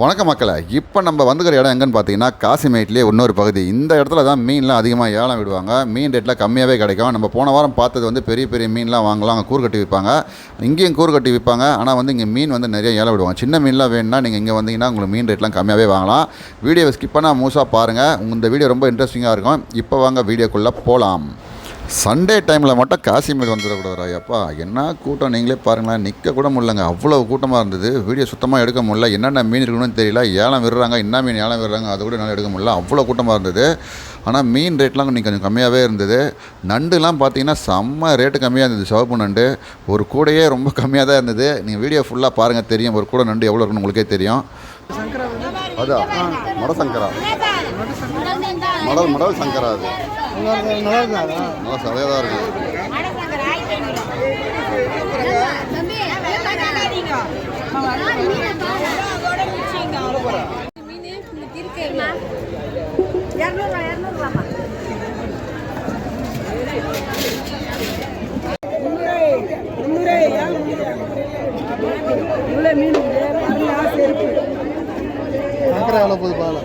வணக்கம் மக்களை. இப்போ நம்ம வந்துக்கிற இடம் எங்கன்னு பார்த்தீங்கன்னா காசிமேட்லேயே இன்னொரு பகுதி. இந்த இடத்துல தான் மீன்லாம் அதிகமாக ஏலம் விடுவாங்க. மீன் ரேட்டில் கம்மியாகவே கிடைக்கும். நம்ம போன வாரம் பார்த்தது வந்து பெரிய பெரிய மீன்லாம் வாங்கலாம், அங்கே கூறு கட்டி விற்பாங்க. இங்கேயும் கூறு கட்டி விற்பாங்க. ஆனால் வந்து இங்கே மீன் வந்து நிறைய ஏலம் விடுவாங்க. சின்ன மீன்லாம் வேணும்னா நீங்கள் இங்கே வந்தீங்கன்னா உங்களுக்கு மீன் ரேட்லாம் கம்மியாகவே வாங்கலாம். வீடியோவை ஸ்கிப் பண்ணால் மூசாக பாருங்கள். இந்த வீடியோ ரொம்ப இன்ட்ரெஸ்டிங்காக இருக்கும். இப்போ வாங்க வீடியோக்குள்ளே போகலாம். சண்டே டைமில் மட்டும் காசிமேடு வந்துடக்கூடாது ஐயப்பா. என்ன கூட்டம் நீங்களே பாருங்களேன், நிற்க கூட முடியலங்க, அவ்வளோ கூட்டமாக இருந்தது. வீடியோ சுத்தமாக எடுக்க முடியல. என்னென்ன மீன் இருக்குன்னு தெரியல. ஏலம் விடுறாங்க, என்ன மீன் ஏலம் விடுறாங்க அது கூட என்னால் எடுக்க முடியல, அவ்வளோ கூட்டமாக இருந்தது. ஆனால் மீன் ரேட்லாம் இன்னைக்கு கொஞ்சம் கம்மியாகவே இருந்தது. நண்டுலாம் பார்த்தீங்கன்னா செம்ம ரேட்டு கம்மியாக இருந்தது. சிவப்பு நண்டு ஒரு கூடையே ரொம்ப கம்மியாக தான் இருந்தது. நீங்கள் வீடியோ ஃபுல்லாக பாருங்கள், தெரியும் ஒரு கூட நண்டு எவ்வளோ இருக்குன்னு உங்களுக்கே தெரியும். அதான் மடசங்கரா, மடல் சங்கரா, அது நல்லா சதையாக தான் இருக்குது. சங்கரா எவ்வளோ போகுது பால?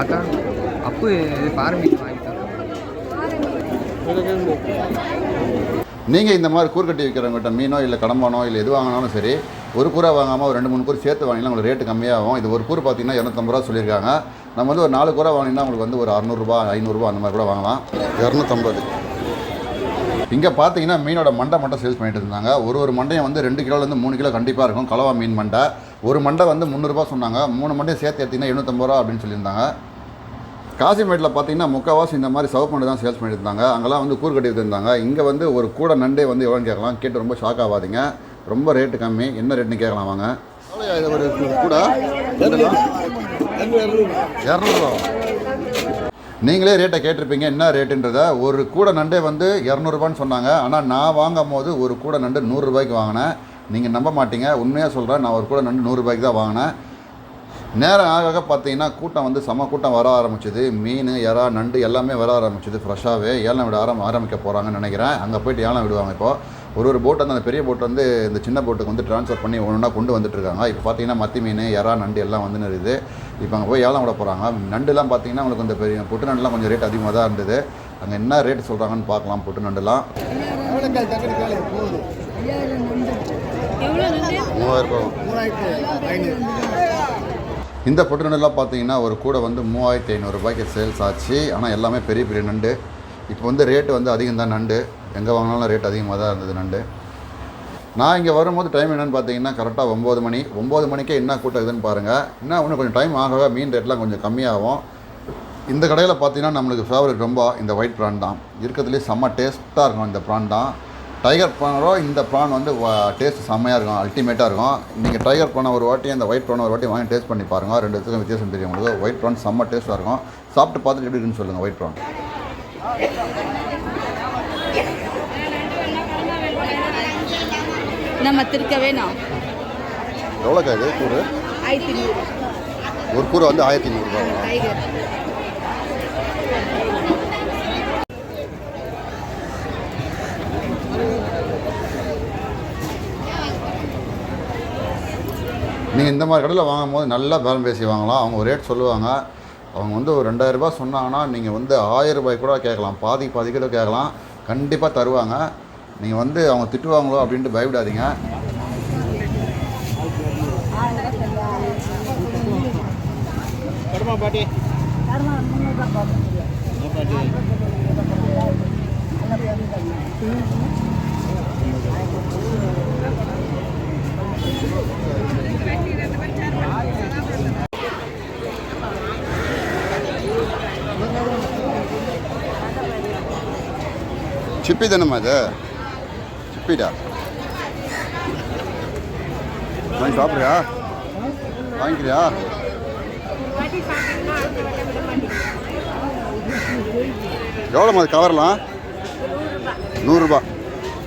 அக்கா அப்பு பாரம்பரியம் வாங்கிட்டாங்க. நீங்கள் இந்த மாதிரி கூறு கட்டி விற்கிறவங்ககிட்ட மீனோ இல்லை கடம்பானோ இல்லை எது வாங்கினாலும் சரி, ஒரு கூரை வாங்காமல் ஒரு 2-3 கூறு சேர்த்து வாங்கினா உங்களுக்கு ரேட்டு கம்மியாகும். இது ஒரு கூறு பார்த்தீங்கன்னா 250 ரூபா சொல்லியிருக்காங்க. நம்ம வந்து ஒரு 4 கூரை வாங்கினா உங்களுக்கு வந்து ஒரு 600 500 அந்த மாதிரி கூட வாங்கலாம். 250. இங்கே பார்த்தீங்கன்னா மீனோட மண்டை மட்டும் சேல்ஸ் பண்ணிட்டு இருந்தாங்க. ஒரு மண்டையும் வந்து 2 கிலோலேருந்து 3 கிலோ கண்டிப்பாக இருக்கும். கலவா மீன் மண்டை ஒரு மண்டை வந்து 300 ரூபா சொன்னாங்க. 3 மண்டையும் சேர்த்து எடுத்திங்கன்னா 750 ரூபா அப்படின்னு சொல்லியிருந்தாங்க. காசிமேட்டில் பார்த்தீங்கன்னா முக்கால்வாசி இந்த மாதிரி சவுப் நண்டு தான் சேல்ஸ் பண்ணிட்டு இருந்தாங்க. அங்கெல்லாம் வந்து கூறு கட்டி இருந்தாங்க. இங்கே வந்து ஒரு கூட நண்டே வந்து எவ்வளோன்னு கேட்கலாம். கேட்டு ரொம்ப ஷாக் ஆகாதீங்க, ரொம்ப ரேட்டு கம்மி. என்ன ரேட்டுன்னு கேட்கலாம் வாங்க. ஒரு கூட 200 நீங்களே ரேட்டை கேட்டிருப்பீங்க, என்ன ரேட்டுன்றத. ஒரு கூட நண்டே வந்து 200 ரூபான்னு சொன்னாங்க. ஆனால் நான் வாங்கும் போது ஒரு கூட நண்டு 100 ரூபாய்க்கு வாங்கினேன். நீங்கள் நம்ப மாட்டீங்க, உண்மையாக சொல்கிறேன். நான் ஒரு கூட நண்டு 100 ரூபாய்க்கு தான் வாங்கினேன். நேரம் ஆக பார்த்தீங்கன்னா கூட்டம் வந்து செம கூட்டம் வர ஆரம்பிச்சிது. மீன், எறா, நண்டு எல்லாமே வர ஆரம்பிச்சிது. ஃப்ரெஷ்ஷாகவே ஏலம் விட ஆரம்பிக்க போகிறாங்கன்னு நினைக்கிறேன். அங்கே போய்ட்டு ஏலம் விடுவாங்க. இப்போது ஒரு போட் வந்து அந்த பெரிய போட் வந்து இந்த சின்ன போட்டுக்கு வந்து ட்ரான்ஸ்ஃபர் பண்ணி ஒன்றா கொண்டு வந்துட்டுருக்காங்க. இப்போ பார்த்தீங்கன்னா மத்தி மீன், எறா, நண்டு எல்லாம் வந்துன்னு இருக்குது. இப்போ அங்கே போய் ஏலம் விட போகிறாங்க. நண்டுலாம் பார்த்தீங்கன்னா உங்களுக்கு இந்த பெரிய பொட்டு நண்டுலாம் கொஞ்சம் ரேட் அதிகமாக தான் இருந்தது. அங்கே என்ன ரேட் சொல்கிறாங்கன்னு பார்க்கலாம். பொட்டு நண்டுலாம் 3000 இந்த பொட்டு நண்டுலாம் பார்த்தீங்கன்னா ஒரு கூட வந்து 3500 ரூபாய்க்கு சேல்ஸ் ஆச்சு. ஆனால் எல்லாமே பெரிய பெரிய நண்டு. இப்போ வந்து ரேட்டு வந்து அதிகம் தான். நண்டு எங்கே வாங்கினாலும் ரேட் அதிகமாக தான் இருந்தது நண்டு. நான் இங்கே வரும்போது டைம் என்னென்னு பார்த்தீங்கன்னா கரெக்டாக 9 மணி. 9 மணிக்கே என்ன கூட்டம் இருக்குதுன்னு பாருங்கள். இன்னும் கொஞ்சம் டைம் ஆகவே மீன் ரேட்லாம் கொஞ்சம் கம்மியாகும். இந்த கடையில் பார்த்தீங்கன்னா நம்மளுக்கு ஃபேவரட் ரொம்ப இந்த ஒயிட் ப்ரான் தான். இருக்கிறதுலேயே செம்ம டேஸ்ட்டாக இருக்கும் இந்த ப்ரான் தான். டைகர் ப்ரானோட இந்த ப்ரான் வந்து டேஸ்ட் செம்மையாக இருக்கும், அல்டிமேட்டாக இருக்கும். நீங்கள் டைகர் ப்ரானை ஒரு வாட்டி, அந்த ஒயிட் ப்ரானை ஒரு வாட்டி வாங்கி டேஸ்ட் பண்ணி பாருங்கள். 2 இடத்துக்கும் வித்தியாசம் தெரியும் உங்களுக்கு. ஒயிட் ப்ரான் செம்ம டேஸ்ட்டாக இருக்கும். சாப்பிட்டு பார்த்துட்டு எப்படி இருக்குன்னு சொல்லுங்கள். ஒயிட் ப்ரான் நம்ம திருக்க வேணும். எவ்வளோக்கா இது கூறு? 1500. ஒரு கூரை வந்து 1500 ரூபா. நீங்கள் இந்த மாதிரி கடையில் வாங்கும் போது நல்லா பேரம் பேசி வாங்கலாம். அவங்க ஒரு ரேட் சொல்லுவாங்க. அவங்க வந்து ஒரு 2000 ரூபாய் சொன்னாங்கன்னா நீங்கள் வந்து 1000 ரூபாய் கூட கேட்கலாம். பாதி கிலோ கேட்கலாம், கண்டிப்பாக தருவாங்க. நீங்கள் வந்து அவங்க திட்டுவாங்களோ அப்படின்ட்டு பயப்படாதீங்க. சிப்பி தானம்மா இது? சிப்பிடா வாங்கி சாப்பிட்றியா? வாங்கிக்கிறியா? எவ்வளோம்மா அது கவர்லாம்? 100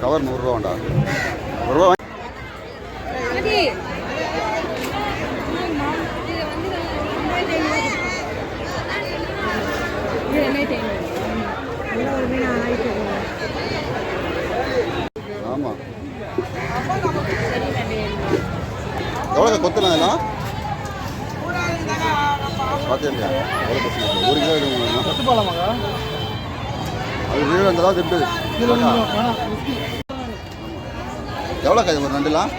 கவர் 100 வேண்டா 1 ரூபா ஆமாம் எவ்வளோ கொத்துலாம் இதெல்லாம் பார்த்தியா எவ்வளோ கொத்து 1 கிலோ எடுக்கணும் பத்து போகலாமாங்க அது வீடு வந்ததா திட்டு எவ்வளோ காய் ஒரு நண்டுலாம்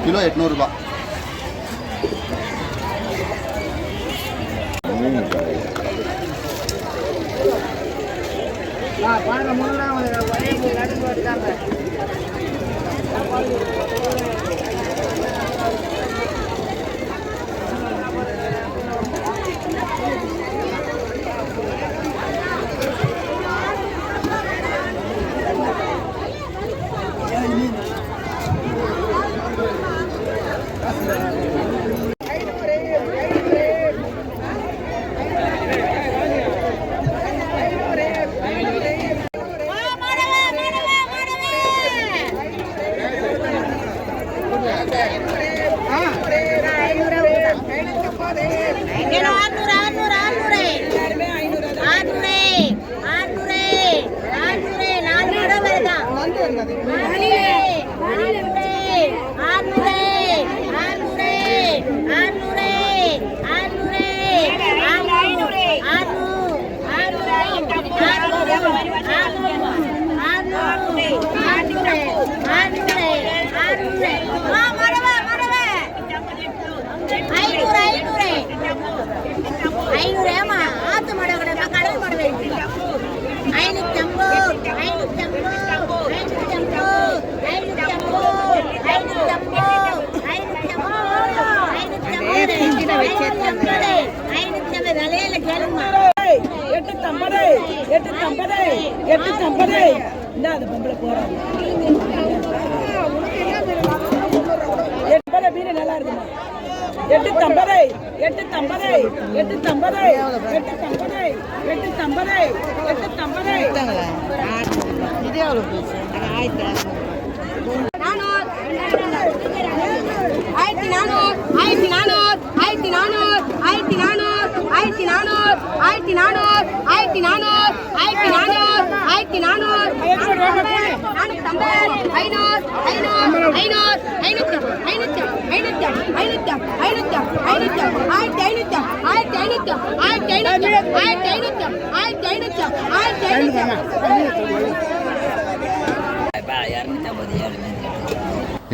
கிலோ 800 ரூபா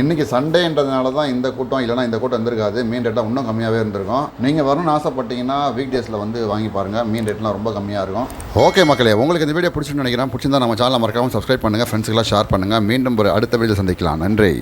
இன்றைக்கி சண்டேன்றதுனால தான் இந்த கூட்டம், இல்லைனா இந்த கூட்டம் இருந்திருக்காது. மீன் ரேட்லாம் இன்னும் கம்மியாகவே இருந்திருக்கும். நீங்கள் வரணும்னு ஆசைப்பட்டீங்கன்னா வீக் டேஸில் வந்து வாங்கி பாருங்கள். மீன் ரேட்லாம் ரொம்ப கம்மியாக இருக்கும். ஓகே மக்களே, உங்களுக்கு இந்த வீடியோ பிடிச்சுன்னு நினைக்கிறேன். பிடிச்சிருந்தா நம்ம சேனலை மறக்காமல் சப்ஸ்கிரைப் பண்ணுங்கள், ஃப்ரெண்ட்ஸுக்கெல்லாம் ஷேர் பண்ணுங்கள். மீண்டும் ஒரு அடுத்த வீடியோ சந்திக்கலாம். நன்றி.